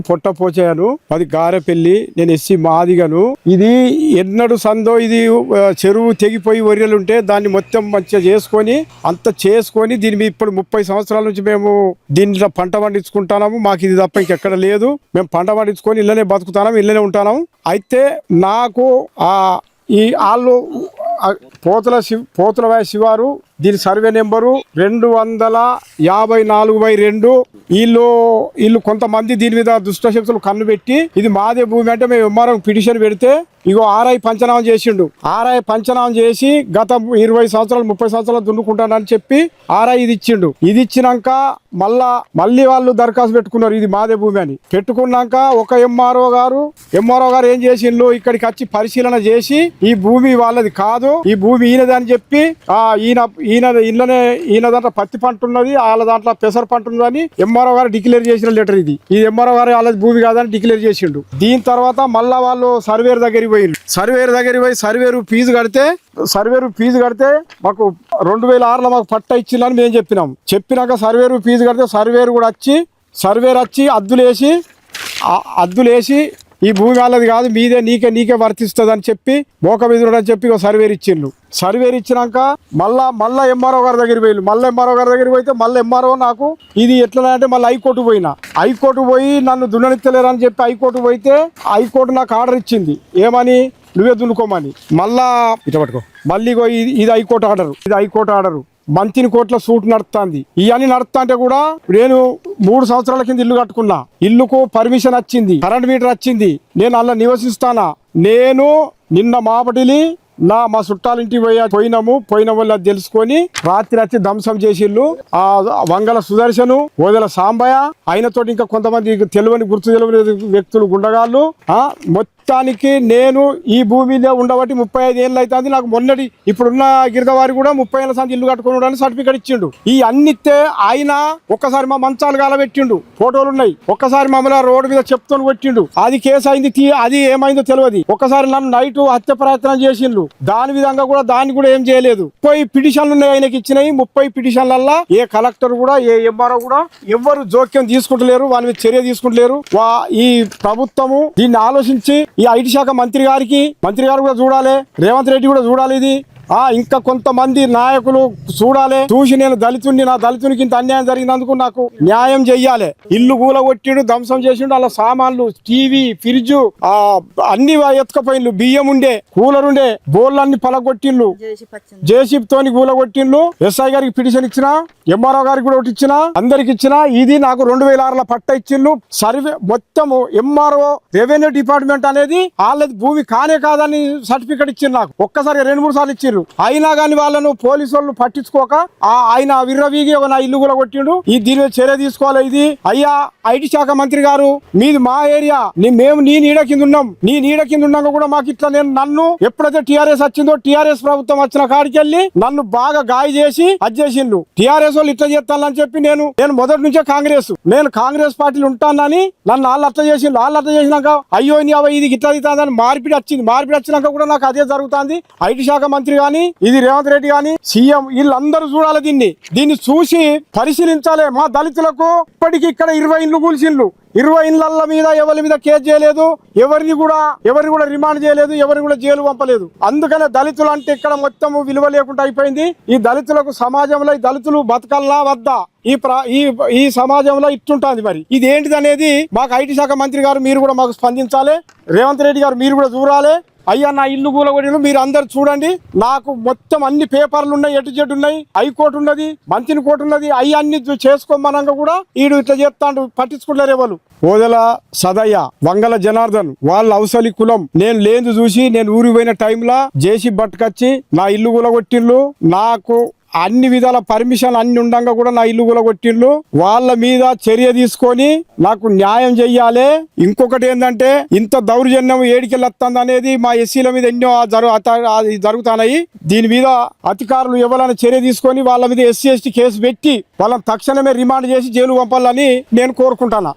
పొట్టపోచాను, అది గారెపల్లి, నేను ఎస్సీ మాదిగను. ఇది ఎన్నడు సందో ఇది చెరువు తెగిపోయి ఒర్రెలుంటే దాన్ని మొత్తం మంచిగా చేసుకొని అంత చేసుకొని దీని మీద ఇప్పుడు 30 సంవత్సరాల నుంచి మేము దీంట్లో పంట పండించుకుంటున్నాము. మాకు ఇది తప్ప ఇంకెక్కడ లేదు. మేము పంట పండించుకొని ఇళ్ళనే బతుకుతున్నాము, ఇళ్ళనే ఉంటున్నాము. అయితే నాకు ఈ వాళ్ళు పోతులవాయ శివారు దీని సర్వే నెంబరు 254/2. వీళ్ళు కొంతమంది దీని మీద దుష్టశక్తులు కన్ను పెట్టి ఇది మాదే భూమి అంటే మేము ఎంఆర్ఓ పిటిషన్ పెడితే ఇగో ఆర్ఐ పంచనామం చేసిండు. ఆర్ఐ పంచనామం చేసి గత 20 సంవత్సరాలు 30 సంవత్సరాలు దున్నుకుంటానని చెప్పి ఆర్ఐ ఇది ఇచ్చిండు. ఇది ఇచ్చినాక మళ్ళీ వాళ్ళు దరఖాస్తు పెట్టుకున్నారు ఇది మాదే భూమి అని. పెట్టుకున్నాక ఒక ఎంఆర్ఓ గారు ఏం చేసిండు, ఇక్కడికి వచ్చి పరిశీలన చేసి ఈ భూమి వాళ్ళది కాదు, ఈ భూమి ఈయనది అని చెప్పి ఈయన దాంట్లో పత్తి పంట ఉన్నది, వాళ్ళ దాంట్లో పెసర పంట ఉన్నదని ఎంఆర్ఓ గారు డిక్లేర్ చేసిన లెటర్ ఇది ఎంఆర్ఓ గారు వాళ్ళది భూమి కాదని డిక్లేర్ చేసిండు. దీని తర్వాత మళ్ళా వాళ్ళు సర్వేర్ దగ్గరికి పోయి సర్వేరు ఫీజు కడితే మాకు 2006లో మాకు పట్ట ఇచ్చిందని మేము చెప్పినాక సర్వేరు ఫీజు కడితే సర్వేరు వచ్చి అద్దులేసి ఈ భూమి వాళ్ళది కాదు, మీదే నీకే వర్తిస్తుంది అని చెప్పి మోక మీద అని చెప్పి సర్వేర్ ఇచ్చిండు. సర్వేర్ ఇచ్చినాక మళ్ళా ఎంఆర్ఓ గారి దగ్గర పోయి పోయితే మళ్ళీ ఎంఆర్ఓ నాకు ఇది ఎట్లా అంటే మళ్ళీ హైకోర్టు పోయి నన్ను దున్నెత్తలేరు అని చెప్పి హైకోర్టు పోయితే హైకోర్టు నాకు ఆర్డర్ ఇచ్చింది ఏమని, నువ్వే దున్నుకోమని. మళ్ళీ ఇది హైకోర్టు ఆర్డరు మంత్రి కోట్ల సూట్ నడుస్తుంది. ఇవన్నీ నడుస్తుంటే కూడా నేను 3 సంవత్సరాల కింద ఇల్లు కట్టుకున్నా. ఇల్లుకు పర్మిషన్ వచ్చింది, కరెంట్ మీటర్ వచ్చింది, నేను అలా నివసిస్తానా. నేను నిన్న మాపటిలి మా చుట్టాలింటికి పోయిన వల్ల తెలుసుకొని రాత్రి వచ్చి ధ్వంసం చేసిళ్ళు. ఆ వంగల సుదర్శను, ఓదెల సాంబయ్య, ఆయనతోటి ఇంకా కొంతమంది గుర్తు తెలియని వ్యక్తులు గుండగాళ్ళు. మొత్తానికి నేను ఈ భూమిలో ఉండబట్టి 35 ఏళ్ళు అవుతుంది. నాకు మొన్నటి ఇప్పుడున్న గిరిదవారి కూడా 30 ఏళ్ళ సంది ఇల్లు కట్టుకుని సర్టిఫికేట్ ఇచ్చిండు. ఈ అన్నితే ఆయన ఒక్కసారి మా మంచాలు గాలబెట్టిండు, ఫోటోలు ఉన్నాయి. ఒక్కసారి మమ్మల్ని రోడ్డు మీద చెప్తూ కొట్టిండు. అది కేసు అయింది, అది ఏమైందో తెలియదు. ఒక్కసారి నన్ను నైట్ హత్య ప్రయత్నం చేసిండు. దాని విధంగా కూడా దాన్ని కూడా ఏం చేయలేదు. 30 పిటిషన్లు ఉన్నాయి ఆయనకి ఇచ్చినాయి. 30 పిటిషన్లల్లా ఏ కలెక్టర్ కూడా ఏ ఎంఆర్ఓ కూడా ఎవరు జోక్యం తీసుకుంటలేరు, వాని మీద చర్య తీసుకుంటలేరు. ఈ ప్రభుత్వము దీన్ని ఆలోచించి ఈ ఐటీ శాఖ మంత్రి గారు కూడా చూడాలి, రేవంత్ రెడ్డి కూడా చూడాలి. ఇది ఇంకా కొంతమంది నాయకులు చూడాలి. చూసి నేను నా దళితునికి ఇంత అన్యాయం జరిగినందుకు నాకు న్యాయం చెయ్యాలి. ఇల్లు కూలగొట్టిండు, ధ్వంసం చేసిండు. అలా సామాన్లు, టీవీ, ఫ్రిడ్జ్ అన్ని ఎత్తుకపోయిండ్లు. బియ్యం ఉండే, కూలర్ ఉండే, బోర్లన్నీ పలగొట్టిండ్లు, జేసీబీ తోని కూలగొట్టిండ్లు. ఎస్ఐ గారికి పిటిషన్ ఇచ్చిన, ఎంఆర్ఓ గారికి కూడా ఒకటి ఇచ్చిన, అందరికి ఇచ్చిన. ఇది నాకు 2006లో పట్ట ఇచ్చిండ్లు. సర్వే మొత్తము ఎంఆర్ఓ రెవెన్యూ డిపార్ట్మెంట్ అనేది వాళ్ళది భూమి కాదని సర్టిఫికేట్ ఇచ్చింది నాకు. ఒక్కసారి 2-3 సార్లు ఇచ్చిండ్రు. అయినా కానీ వాళ్ళను పోలీసు వాళ్ళు పట్టించుకోక ఆయన విర్రవీగి నా ఇల్లు కూడా కొట్టిండు. దీని మీద చర్య తీసుకోవాలి. ఇది అయ్యా ఐటీ శాఖ మంత్రి గారు, మీది మా ఏరియా, మేము నీ నీడ కింద ఉన్నాక కూడా మాకు ఇట్లా నన్ను ఎప్పుడైతే టీఆర్ఎస్ వచ్చిందో, టీఆర్ఎస్ ప్రభుత్వం వచ్చిన కాడికి వెళ్ళి నన్ను బాగా గాయ చేసి అజ్జేసిండు. టీఆర్ఎస్ వాళ్ళు ఇట్లా చేస్తానని చెప్పి నేను మొదటి నుంచే నేను కాంగ్రెస్ పార్టీలు ఉంటానని నన్ను వాళ్ళు అట్లా చేసిండు. వాళ్ళు అట్లా చేసినాక అయ్యో ఇది ఇట్లా అవుతుందని మార్పిడి వచ్చినాక కూడా నాకు అదే జరుగుతుంది. ఐటీ శాఖ మంత్రి గాని, ఇది రేవంత్ రెడ్డి గాని, సీఎం వీళ్ళందరూ చూడాలి. దీన్ని చూసి పరిశీలించాలి. మా దళితులకు ఇప్పటికీ ఇక్కడ 20 ఇండ్లు కూల్చిండ్లు. 20 ఇండ్ల మీద ఎవరి మీద కేసు చేయలేదు, ఎవరిని కూడా రిమాండ్ చేయలేదు, ఎవరిని కూడా జైలు పంపలేదు. అందుకనే దళితులు అంటే ఇక్కడ మొత్తం విలువ లేకుండా అయిపోయింది. ఈ దళితులకు సమాజంలో ఈ దళితులు బతకల్లా వద్దా, ఈ సమాజంలో ఇట్టుంటుంది. మరి ఇది ఏంటిది అనేది మాకు ఐటీ శాఖ మంత్రి గారు మీరు కూడా మాకు స్పందించాలి. రేవంత్ రెడ్డి గారు మీరు కూడా చూడాలి. అయ్యా నా ఇల్లు కూలగొట్టిండు, మీరు అందరు చూడండి. నాకు మొత్తం అన్ని పేపర్లు ఉన్నాయి, ఎటు ఉన్నాయి, హైకోర్టు ఉన్నది, మంత్రి కోర్టు ఉన్నది. అన్ని చేసుకోమనంగా కూడా ఈడు ఇట్లా చేస్తాడు, పట్టించుకుంటారు ఎవరు. ఓదెల సదయ్య, వంగల జనార్దన్ వాళ్ళ అవసలి కులం. నేను లేదు చూసి నేను ఊరికి పోయిన టైంలో జేసీబీ పట్టుకొచ్చి నా ఇల్లు కూలగొట్టిండ్లు. నాకు అన్ని విధాల పర్మిషన్ అన్ని ఉండగా కూడా నా ఇల్లు కూలగొట్టిండ్లు. వాళ్ళ మీద చర్య తీసుకొని నాకు న్యాయం చెయ్యాలి. ఇంకొకటి ఏంటంటే ఇంత దౌర్జన్యం ఏడికెళ్ళి వస్తుంది అనేది మా ఎస్సీల మీద ఎన్నో జరుగుతున్నాయి. దీని మీద అధికారులు ఎవరైనా చర్య తీసుకొని వాళ్ళ మీద SC ST కేసు పెట్టి వాళ్ళని తక్షణమే రిమాండ్ చేసి జైలు పంపాలని నేను కోరుకుంటాను.